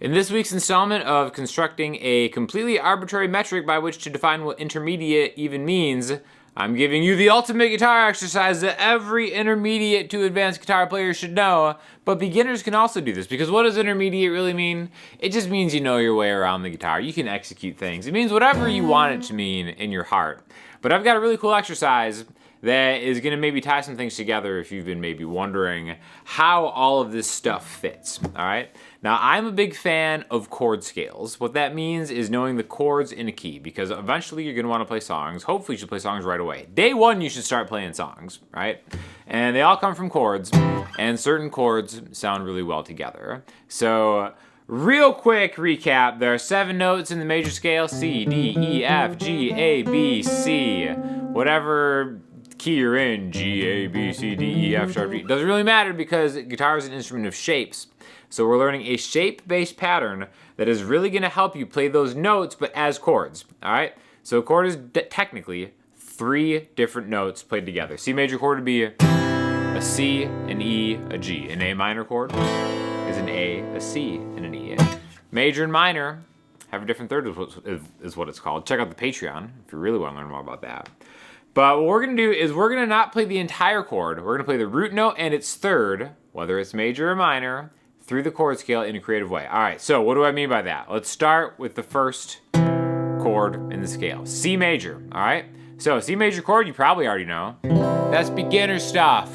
In this week's installment of constructing a completely arbitrary metric by which to define what intermediate even means, I'm giving you the ultimate guitar exercise that every intermediate to advanced guitar player should know, but beginners can also do this, because what does intermediate really mean? It just means you know your way around the guitar. You can execute things. It means whatever you want it to mean in your heart. But I've got a really cool exercise that is going to maybe tie some things together if you've been maybe wondering how all of this stuff fits, all right? Now, I'm a big fan of chord scales. What that means is knowing the chords in a key, because eventually you're going to want to play songs. Hopefully you should play songs right away. Day one, you should start playing songs, right? And they all come from chords, and certain chords sound really well together. So, real quick recap, there are 7 notes in the major scale: C, D, E, F, G, A, B, C. Whatever key you're in, G, A, B, C, D, E, F, sharp, G. Doesn't really matter because guitar is an instrument of shapes. So we're learning a shape-based pattern that is really going to help you play those notes, but as chords, all right? So a chord is technically 3 different notes played together. C major chord would be a C, an E, a G. An A minor chord is an A, a C, and an E. Major and minor have a different third, is what it's called. Check out the Patreon if you really want to learn more about that. But what we're going to do is we're going to not play the entire chord. We're going to play the root note and its third, whether it's major or minor, through the chord scale in a creative way. All right, so what do I mean by that? Let's start with the first chord in the scale, C major, all right? So C major chord, you probably already know. That's beginner stuff.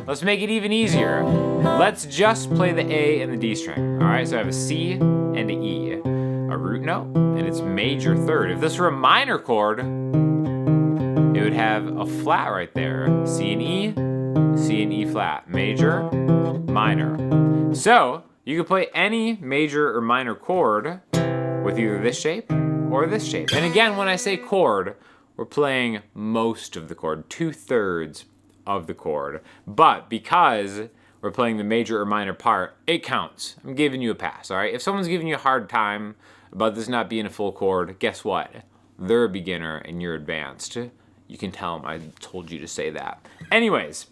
Let's make it even easier. Let's just play the A and the D string, all right? So I have a C and an E, a root note, and its major third. If this were a minor chord, it would have a flat right there. C and E flat. Major, minor. So, you could play any major or minor chord with either this shape or this shape. And again, when I say chord, we're playing most of the chord, 2/3 of the chord. But because we're playing the major or minor part, it counts. I'm giving you a pass, all right? If someone's giving you a hard time about this not being a full chord, guess what? They're a beginner and you're advanced. You can tell them I told you to say that. Anyways,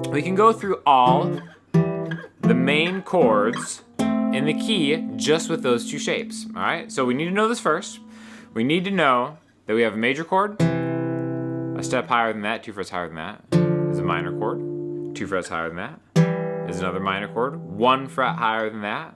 we can go through all the main chords in the key just with those 2 shapes, all right? So we need to know this first. We need to know that we have a major chord, a step higher than that, 2 frets higher than that, is a minor chord, 2 frets higher than that, is another minor chord, 1 fret higher than that,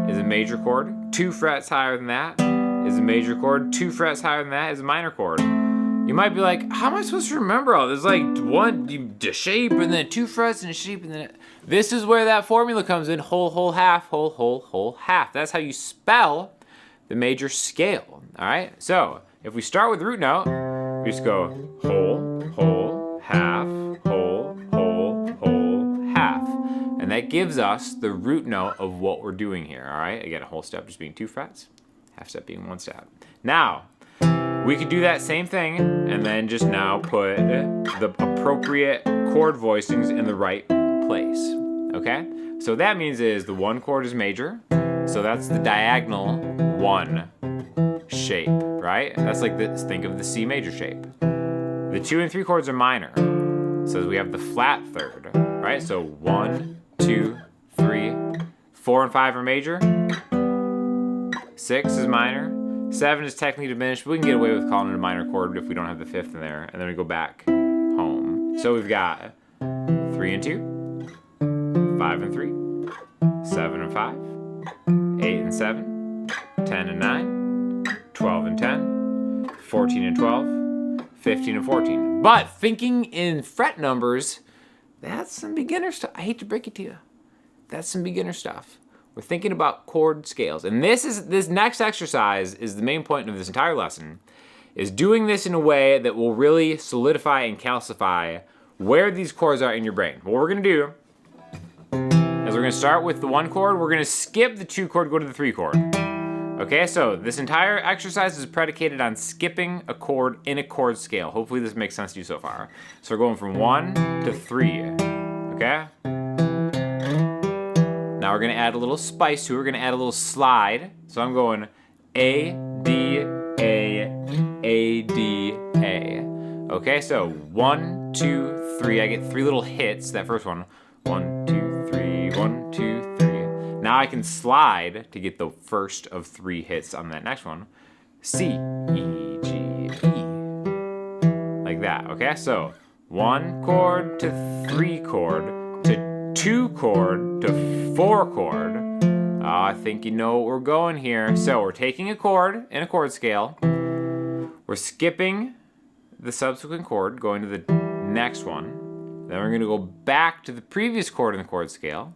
is a major chord, 2 frets higher than that, is a major chord, 2 frets higher than that, is a minor chord. You might be like, how am I supposed to remember all this? Like a shape and then 2 frets and a shape and then... This is where that formula comes in, whole, whole, half, whole, whole, whole, half. That's how you spell the major scale, all right? So if we start with root note, we just go whole, whole, half, whole, whole, whole, half. And that gives us the root note of what we're doing here, all right? Again, a whole step just being 2 frets, half step being 1 step. Now, we could do that same thing and then just now put the appropriate chord voicings in the right place, okay? So what that means is the 1 chord is major, so that's the diagonal 1 shape, right? That's like this, think of the C major shape. The 2 and 3 chords are minor, so we have the flat third, right? So 1, 2, 3, 4 and 5 are major, 6 is minor, 7 is technically diminished, but we can get away with calling it a minor chord if we don't have the 5th in there, and then we go back home. So we've got 3 and 2, 5 and 3, 7 and 5, 8 and 7, 10 and 9, 12 and 10, 14 and 12, 15 and 14. But thinking in fret numbers, that's some beginner stuff. I hate to break it to you. That's some beginner stuff. We're thinking about chord scales. And this next exercise is the main point of this entire lesson, is doing this in a way that will really solidify and calcify where these chords are in your brain. What we're gonna do is we're gonna start with the 1 chord, we're gonna skip the 2 chord, go to the 3 chord. Okay, so this entire exercise is predicated on skipping a chord in a chord scale. Hopefully this makes sense to you so far. So we're going from 1 to 3, okay? Now we're gonna add a little spice to it. We're gonna add a little slide. So I'm going A, D, A, A, D, A. Okay, so 1, 2, 3. I get 3 little hits. That first one. 1, 2, 3, 1, 2, 3. Now I can slide to get the first of 3 hits on that next one. C, E, G, E. Like that, okay? So 1 chord to 3 chord to 2 chord to 4 chord. I think you know what we're going here. So we're taking a chord in a chord scale. We're skipping the subsequent chord, going to the next one. Then we're going to go back to the previous chord in the chord scale,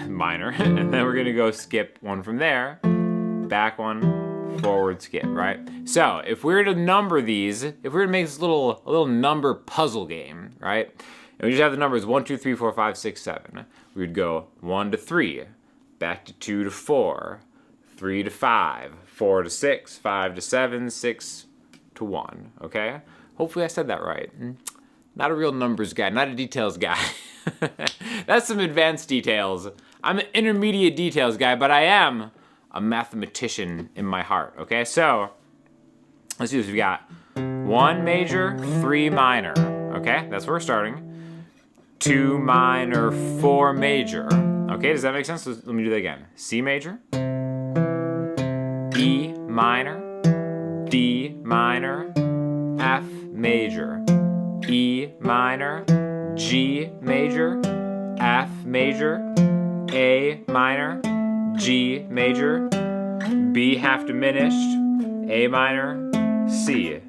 minor, and then we're going to go skip one from there, back one, forward skip, right? So if we were to number these, if we were to make this a little number puzzle game, right? And we just have the numbers 1, 2, 3, 4, 5, 6, 7. We would go 1 to 3, back to 2 to 4, 3 to 5, 4 to 6, 5 to 7, 6 to 1, okay? Hopefully I said that right. Not a real numbers guy, not a details guy. That's some advanced details. I'm an intermediate details guy, but I am a mathematician in my heart, okay? So, let's do this. We got 1 major, 3 minor, okay? That's where we're starting. 2 minor, 4 major. Okay, does that make sense? Let me do that again. C major, E minor, D minor, F major, E minor, G major, F major, A minor, G major, B half diminished, A minor, C.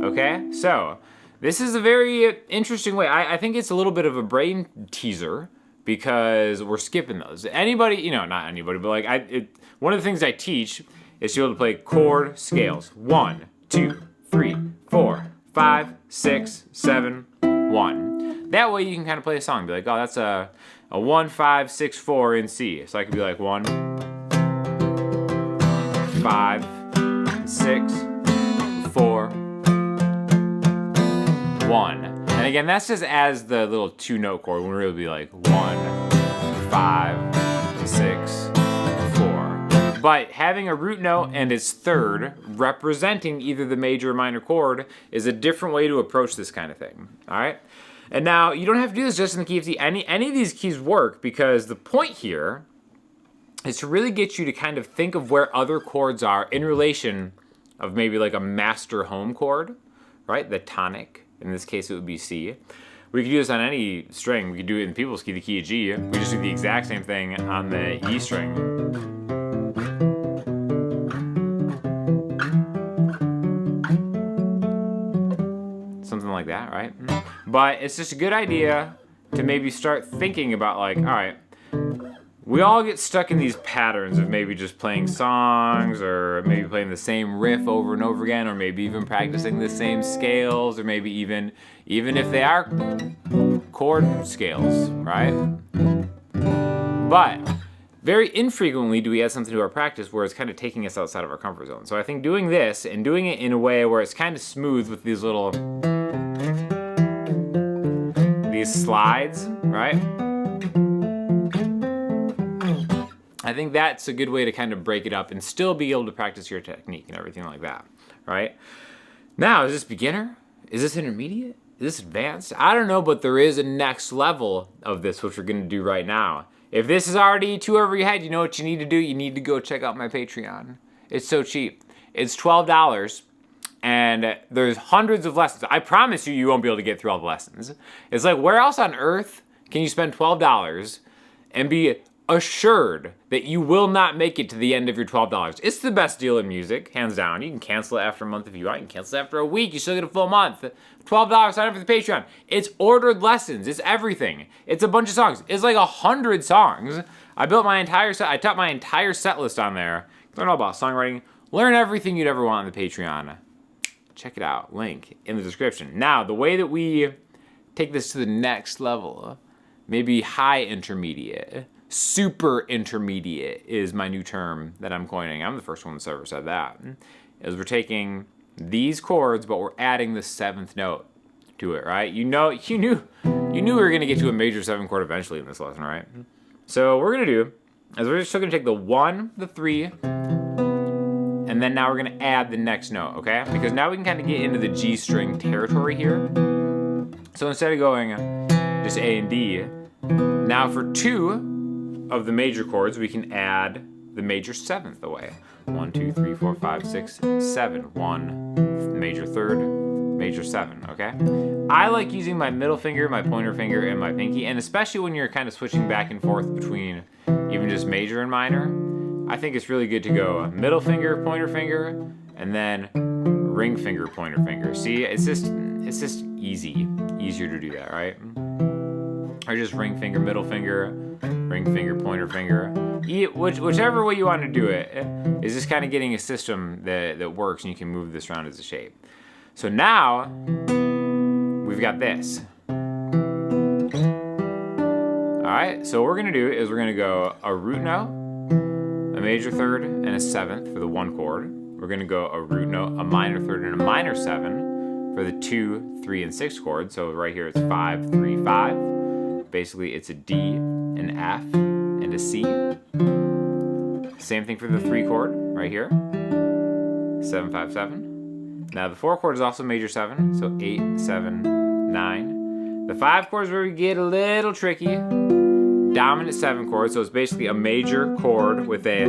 Okay, so this is a very interesting way. I think it's a little bit of a brain teaser because we're skipping those. Anybody, not anybody, but one of the things I teach is to be able to play chord scales. 1, 2, 3, 4, 5, 6, 7, 1. That way you can kind of play a song. Be like, oh, that's a 1, 5, 6, 4 in C. So I could be like 1, 5, 6, 4, 1. And again, that's just as the little 2-note chord. When it would be like 1, 5, 6, 4. But having a root note and its third representing either the major or minor chord is a different way to approach this kind of thing. All right? And now, you don't have to do this just in the key of C. Any of these keys work because the point here is to really get you to kind of think of where other chords are in relation of maybe like a master home chord, right? The tonic. In this case, it would be C. We could do this on any string. We could do it in people's key, the key of G. We just do the exact same thing on the E string. Something like that, right? But it's just a good idea to maybe start thinking about like, all right, we all get stuck in these patterns of maybe just playing songs or maybe playing the same riff over and over again, or maybe even practicing the same scales, or maybe even if they are chord scales, right? But very infrequently do we add something to our practice where it's kind of taking us outside of our comfort zone. So I think doing this and doing it in a way where it's kind of smooth with these slides, right? I think that's a good way to kind of break it up and still be able to practice your technique and everything like that, right? Now, is this beginner? Is this intermediate? Is this advanced? I don't know, but there is a next level of this, which we're going to do right now. If this is already too over your head, you know what you need to do? You need to go check out my Patreon. It's so cheap. It's $12, and there's hundreds of lessons. I promise you won't be able to get through all the lessons. It's like, where else on earth can you spend $12 and be assured that you will not make it to the end of your $12. It's the best deal in music, hands down. You can cancel it after a month if you want. You can cancel it after a week. You still get a full month. $12, sign up for the Patreon. It's ordered lessons. It's everything. It's a bunch of songs. It's like 100 songs. I built my entire set. I taught my entire set list on there. Learn all about songwriting. Learn everything you'd ever want on the Patreon. Check it out. Link in the description. Now, the way that we take this to the next level, maybe high intermediate, super intermediate is my new term that I'm coining. I'm the first one that's ever said that. Is we're taking these chords, but we're adding the 7th note to it, right? You knew we were gonna get to a major 7 chord eventually in this lesson, right? So what we're gonna do is we're just gonna take the 1, the 3, and then now we're gonna add the next note, okay? Because now we can kind of get into the G string territory here. So instead of going just A and D, now for 2, of the major chords, we can add the major seventh away. 1, 2, 3, 4, 5, 6, 7. 1, major third, major 7, okay? I like using my middle finger, my pointer finger, and my pinky, and especially when you're kind of switching back and forth between even just major and minor, I think it's really good to go middle finger, pointer finger, and then ring finger, pointer finger. See, it's just easier to do that, right? Or just ring finger, middle finger, ring finger, pointer finger. Whichever way you want to do it, is just kind of getting a system that works and you can move this around as a shape. So now, we've got this. Alright, so what we're going to do is we're going to go a root note, a major third, and a seventh for the 1 chord. We're going to go a root note, a minor third, and a minor 7 for the 2, 3, and 6 chords. So right here it's 5, 3, 5. Basically it's a D, an F, and a C. Same thing for the 3 chord right here. 7, 5, 7. Now the 4 chord is also major 7, so 8, 7, 9. The 5 chord is where we get a little tricky. Dominant 7 chord, so it's basically a major chord with a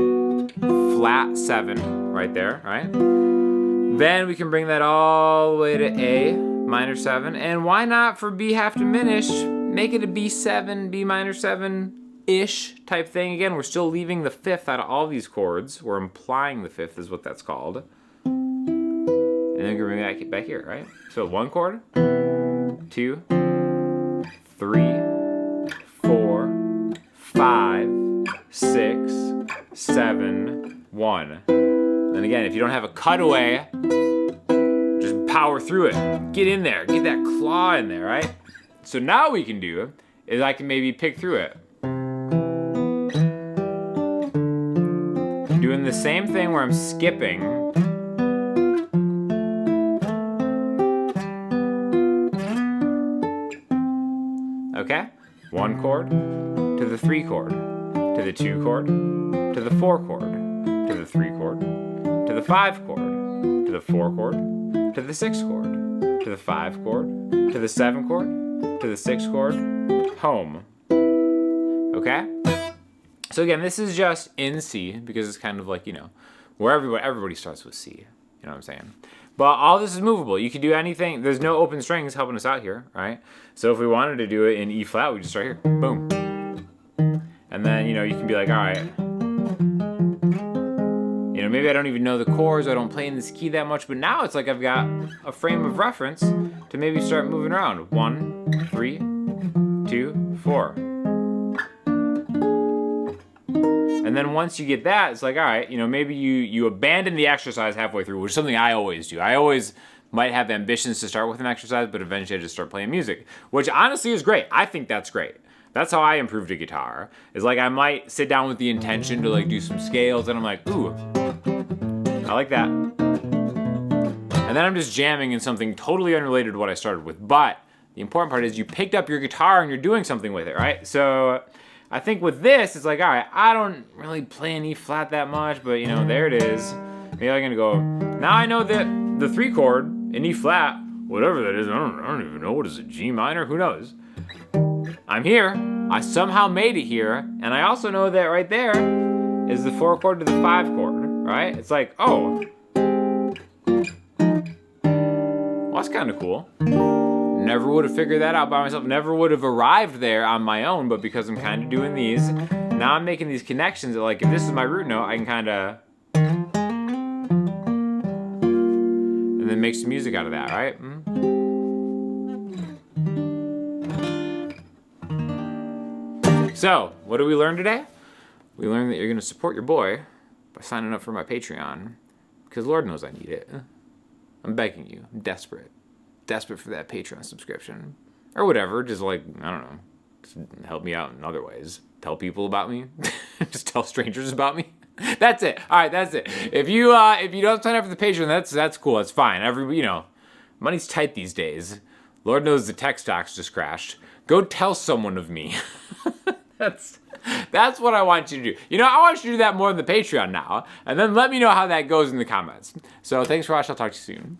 flat 7 right there, right? Then we can bring that all the way to A, minor 7, and why not for B half diminished, make it a B7, B minor 7-ish type thing. Again, we're still leaving the 5th out of all these chords. We're implying the 5th is what that's called. And then we can bring that back here, right? So 1 chord, 2, 3, 4, 5, 6, 7, 1. And again, if you don't have a cutaway, just power through it. Get in there, get that claw in there, right? So now what we can do is I can maybe pick through it. Doing the same thing where I'm skipping. Okay? 1 chord to the 3 chord, to the 2 chord, to the 4 chord, to the 3 chord, to the 5 chord, to the 4 chord, to the 6 chord, to the 5 chord, to the 7 chord, to the 6 chord, home. Okay? So again, this is just in C because it's kind of like, you know, where everybody starts with C. You know what I'm saying? But all this is movable. You can do anything. There's no open strings helping us out here, right? So if we wanted to do it in E flat, we just start here. Boom. And then, you know, you can be like, all right. You know, maybe I don't even know the chords. I don't play in this key that much. But now it's like I've got a frame of reference to maybe start moving around. 1, 3, 2, 4. And then once you get that, it's like, all right, you know, maybe you abandon the exercise halfway through, which is something I always do. I always might have ambitions to start with an exercise, but eventually I just start playing music, which honestly is great. I think that's great. That's how I improved a guitar. Is like I might sit down with the intention to like do some scales, and I'm like, ooh, I like that. And then I'm just jamming in something totally unrelated to what I started with. But the important part is you picked up your guitar and you're doing something with it, right? So I think with this, it's like, all right, I don't really play an E flat that much, but you know, there it is. Maybe I'm gonna go, now I know that the 3 chord in E flat, whatever that is, I don't even know, what is it, G minor, who knows? I'm here, I somehow made it here, and I also know that right there is the 4 chord to the 5 chord, right? It's like, oh, well, that's kind of cool. Never would have figured that out by myself. Never would have arrived there on my own, but because I'm kind of doing these, now I'm making these connections that, like, if this is my root note, I can kind of, and then make some music out of that, right? So, what did we learn today? We learned that you're going to support your boy by signing up for my Patreon, because Lord knows I need it. I'm begging you. I'm desperate for that Patreon subscription or whatever. Just like, I don't know, just help me out in other ways. Tell people about me. Just tell strangers about me. That's it. All right, that's it. If you don't sign up for the Patreon, that's cool. That's fine. You know, money's tight these days. Lord knows the tech stocks just crashed. Go tell someone of me. That's what I want you to do. You know, I want you to do that more than the Patreon now, and then let me know how that goes in the comments. So thanks for watching. I'll talk to you soon.